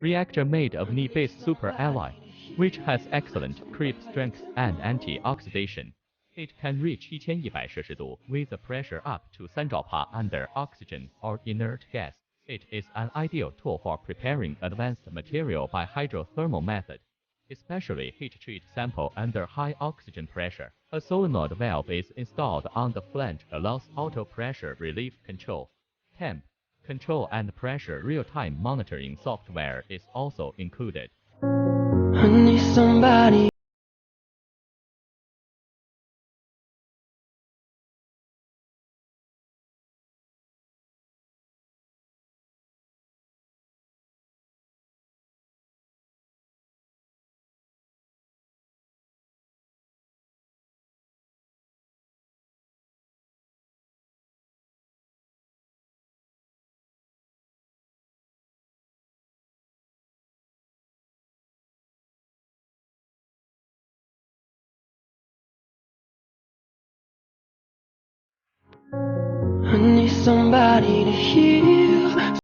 Reactor made of knee-based superalloy, which has excellent creep strength and anti-oxidation. It can reach 1100 摄氏度 with a pressure up to 3 兆帕 under oxygen or inert gas. It is an ideal tool for preparing advanced material by hydrothermal method, especially heat-treat sample under high oxygen pressure. A solenoid valve is installed on the flange allows auto pressure relief control. Temp control and pressure real-time monitoring software is also included. I need somebody. I need somebody to hear